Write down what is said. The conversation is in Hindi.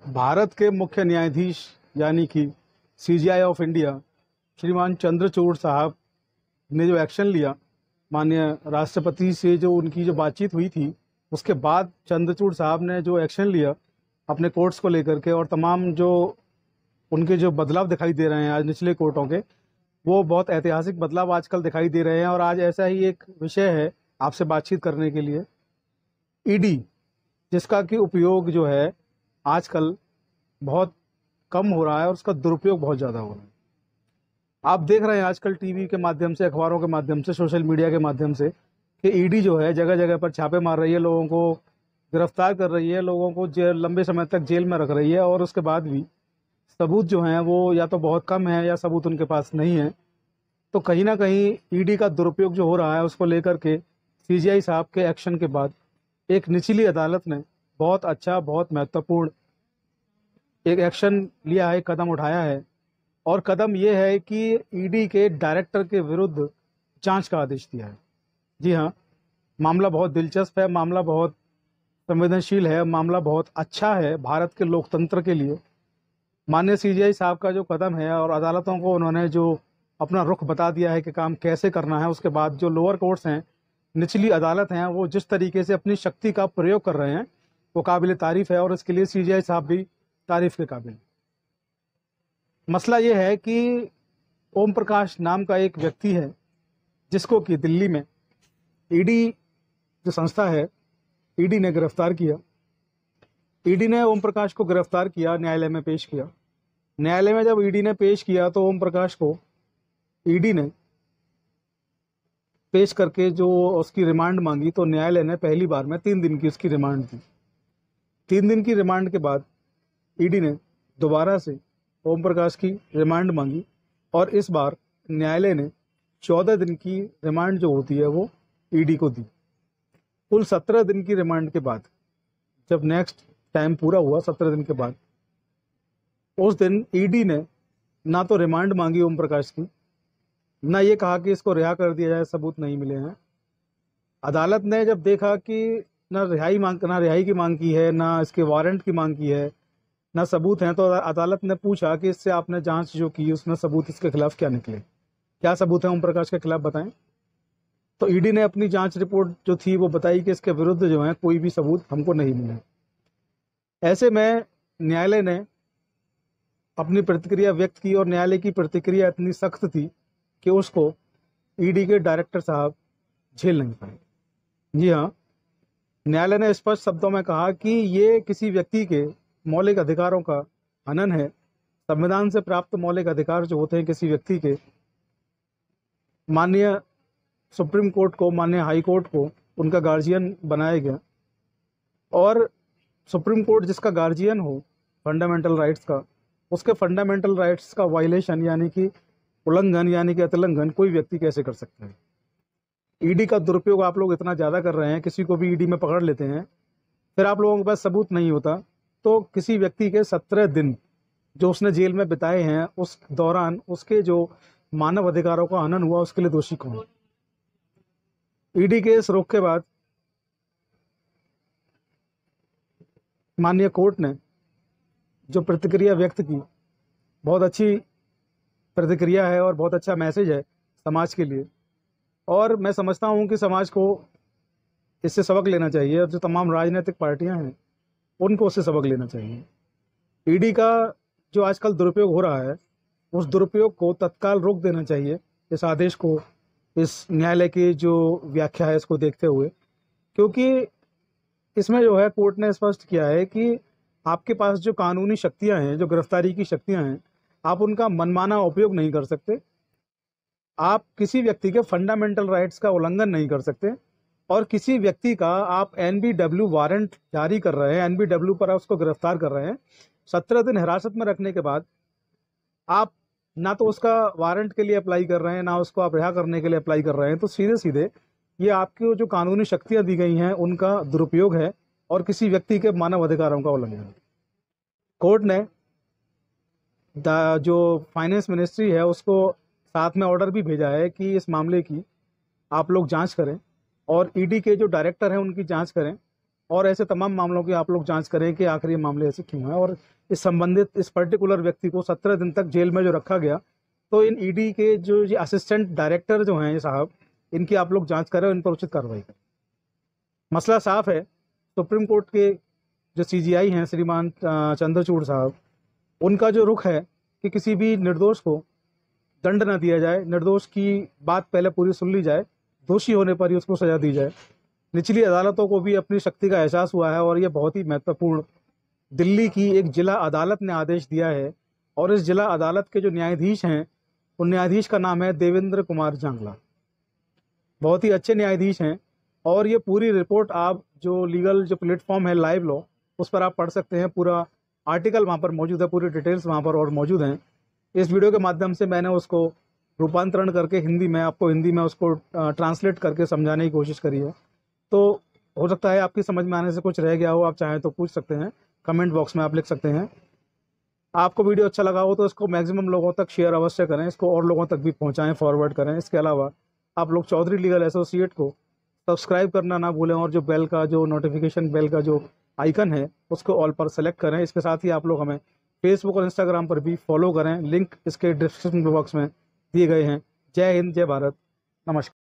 भारत के मुख्य न्यायाधीश यानी कि सीजेआई ऑफ इंडिया श्रीमान चंद्रचूड़ साहब ने जो एक्शन लिया, माननीय राष्ट्रपति से जो उनकी जो बातचीत हुई थी, उसके बाद चंद्रचूड़ साहब ने जो एक्शन लिया अपने कोर्ट्स को लेकर के, और तमाम जो उनके जो बदलाव दिखाई दे रहे हैं आज निचले कोर्टों के, वो बहुत ऐतिहासिक बदलाव आजकल दिखाई दे रहे हैं। और आज ऐसा ही एक विषय है आपसे बातचीत करने के लिए, ईडी, जिसका कि उपयोग जो है आजकल बहुत कम हो रहा है और उसका दुरुपयोग बहुत ज़्यादा हो रहा है। आप देख रहे हैं आजकल टीवी के माध्यम से, अखबारों के माध्यम से, सोशल मीडिया के माध्यम से कि ईडी जो है जगह जगह पर छापे मार रही है, लोगों को गिरफ्तार कर रही है, लोगों को लंबे समय तक जेल में रख रही है, और उसके बाद भी सबूत जो हैं वो या तो बहुत कम है या सबूत उनके पास नहीं है। तो कहीं ना कहीं ईडी का दुरुपयोग जो हो रहा है उसको लेकर के सीजीआई साहब के एक्शन के बाद एक निचली अदालत ने बहुत अच्छा, बहुत महत्वपूर्ण एक एक्शन लिया है, कदम उठाया है। और कदम ये है कि ईडी के डायरेक्टर के विरुद्ध जांच का आदेश दिया है। जी हाँ, मामला बहुत दिलचस्प है, मामला बहुत संवेदनशील है, मामला बहुत अच्छा है भारत के लोकतंत्र के लिए। माननीय सीजीआई साहब का जो कदम है और अदालतों को उन्होंने जो अपना रुख बता दिया है कि काम कैसे करना है, उसके बाद जो लोअर कोर्ट्स हैं, निचली अदालत हैं, वो जिस तरीके से अपनी शक्ति का प्रयोग कर रहे हैं वो काबिल तारीफ है, और इसके लिए सीजीआई साहब भी तारीफ के काबिल। मसला ये है कि ओम प्रकाश नाम का एक व्यक्ति है जिसको कि दिल्ली में ईडी जो संस्था है, ईडी ने गिरफ्तार किया। ईडी ने ओम प्रकाश को गिरफ्तार किया, न्यायालय में पेश किया। न्यायालय में जब ईडी ने पेश किया तो ओम प्रकाश को ईडी ने पेश करके जो उसकी रिमांड मांगी, तो न्यायालय ने पहली बार में 3 दिन की उसकी रिमांड दी। 3 दिन की रिमांड के बाद ईडी ने दोबारा से ओम प्रकाश की रिमांड मांगी, और इस बार न्यायालय ने 14 दिन की रिमांड जो होती है वो ईडी को दी। कुल 17 दिन की रिमांड के बाद जब नेक्स्ट टाइम पूरा हुआ 17 दिन के बाद, उस दिन ईडी ने ना तो रिमांड मांगी ओम प्रकाश की, ना ये कहा कि इसको रिहा कर दिया जाए, सबूत नहीं मिले हैं। अदालत ने जब देखा कि ना रिहाई की मांग की है, ना इसके वारंट की मांग की है, ना सबूत हैं, तो अदालत ने पूछा कि इससे आपने जांच जो की उसमें सबूत इसके खिलाफ क्या निकले, क्या सबूत है ओम प्रकाश के खिलाफ, बताएं। तो ईडी ने अपनी जांच रिपोर्ट जो थी वो बताई कि इसके विरुद्ध जो है कोई भी सबूत हमको नहीं मिले। ऐसे में न्यायालय ने अपनी प्रतिक्रिया व्यक्त की, और न्यायालय की प्रतिक्रिया इतनी सख्त थी कि उसको ईडी के डायरेक्टर साहब झेल नहीं पाए। जी हाँ, न्यायालय ने स्पष्ट शब्दों में कहा कि ये किसी व्यक्ति के मौलिक अधिकारों का हनन है। संविधान से प्राप्त मौलिक अधिकार जो होते हैं किसी व्यक्ति के, माननीय सुप्रीम कोर्ट को, माननीय हाई कोर्ट को उनका गार्जियन बनाया गया, और सुप्रीम कोर्ट जिसका गार्जियन हो फंडामेंटल राइट्स का, उसके फंडामेंटल राइट्स का वायलेशन यानी कि उल्लंघन यानी कि अतिलंघन कोई व्यक्ति कैसे कर सकता है। ईडी का दुरुपयोग आप लोग इतना ज़्यादा कर रहे हैं, किसी को भी ईडी में पकड़ लेते हैं, फिर आप लोगों के पास सबूत नहीं होता, तो किसी व्यक्ति के 17 दिन जो उसने जेल में बिताए हैं, उस दौरान उसके जो मानव अधिकारों का हनन हुआ, उसके लिए दोषी कौन? ईडी के इस रुख के बाद माननीय कोर्ट ने जो प्रतिक्रिया व्यक्त की, बहुत अच्छी प्रतिक्रिया है और बहुत अच्छा मैसेज है समाज के लिए, और मैं समझता हूं कि समाज को इससे सबक लेना चाहिए, और जो तमाम राजनीतिक पार्टियां हैं उनको उससे सबक लेना चाहिए। ईडी का जो आजकल दुरुपयोग हो रहा है, उस दुरुपयोग को तत्काल रोक देना चाहिए, इस आदेश को, इस न्यायालय की जो व्याख्या है इसको देखते हुए, क्योंकि इसमें जो है कोर्ट ने स्पष्ट किया है कि आपके पास जो कानूनी शक्तियां हैं, जो गिरफ्तारी की शक्तियां हैं, आप उनका मनमाना उपयोग नहीं कर सकते, आप किसी व्यक्ति के फंडामेंटल राइट्स का उल्लंघन नहीं कर सकते, और किसी व्यक्ति का आप एनबीडब्ल्यू वारंट जारी कर रहे हैं, एनबीडब्ल्यू पर आप उसको गिरफ्तार कर रहे हैं, 17 दिन हिरासत में रखने के बाद आप ना तो उसका वारंट के लिए अप्लाई कर रहे हैं, ना उसको आप रिहा करने के लिए अप्लाई कर रहे हैं, तो सीधे सीधे ये आपकी जो कानूनी शक्तियां दी गई हैं उनका दुरुपयोग है और किसी व्यक्ति के मानव अधिकारों का उल्लंघन है। कोर्ट ने जो फाइनेंस मिनिस्ट्री है उसको साथ में ऑर्डर भी भेजा है कि इस मामले की आप लोग जांच करें, और ईडी के जो डायरेक्टर हैं उनकी जांच करें, और ऐसे तमाम मामलों की आप लोग जांच करें कि आखिर ये मामले ऐसे क्यों हैं, और इस संबंधित इस पर्टिकुलर व्यक्ति को 17 दिन तक जेल में जो रखा गया, तो इन ईडी के जो ये असिस्टेंट डायरेक्टर जो हैं ये साहब, इनकी आप लोग जांच करें और इन पर उचित कार्रवाई करें। मसला साफ है। सुप्रीम कोर्ट के जो सीजीआई हैं श्रीमान चंद्रचूड़ साहब, उनका जो रुख है कि किसी भी निर्दोष को दंड न दिया जाए, निर्दोष की बात पहले पूरी सुन ली जाए, दोषी होने पर ही उसको सजा दी जाए। निचली अदालतों को भी अपनी शक्ति का एहसास हुआ है, और ये बहुत ही महत्वपूर्ण दिल्ली की एक जिला अदालत ने आदेश दिया है, और इस जिला अदालत के जो न्यायाधीश हैं, उन न्यायाधीश का नाम है देवेंद्र कुमार जांगला। बहुत ही अच्छे न्यायाधीश हैं, और ये पूरी रिपोर्ट आप जो लीगल जो प्लेटफॉर्म है लाइव लॉ, उस पर आप पढ़ सकते हैं। पूरा आर्टिकल वहाँ पर मौजूद है, पूरी डिटेल्स वहाँ पर और मौजूद हैं। इस वीडियो के माध्यम से मैंने उसको रूपांतरण करके हिंदी में आपको हिंदी में उसको ट्रांसलेट करके समझाने की कोशिश करी है। तो हो सकता है आपकी समझ में आने से कुछ रह गया हो, आप चाहें तो पूछ सकते हैं, कमेंट बॉक्स में आप लिख सकते हैं। आपको वीडियो अच्छा लगा हो तो इसको मैक्सिमम लोगों तक शेयर अवश्य करें, इसको और लोगों तक भी पहुंचाएं, फॉरवर्ड करें। इसके अलावा आप लोग चौधरी लीगल एसोसिएट को सब्सक्राइब करना ना भूलें, और जो बेल का जो नोटिफिकेशन बेल का जो आइकन है उसको ऑल पर सेलेक्ट करें। इसके साथ ही आप लोग हमें फेसबुक और इंस्टाग्राम पर भी फॉलो करें, लिंक इसके डिस्क्रिप्शन बॉक्स में दिए गए हैं। जय हिंद, जय भारत, नमस्कार।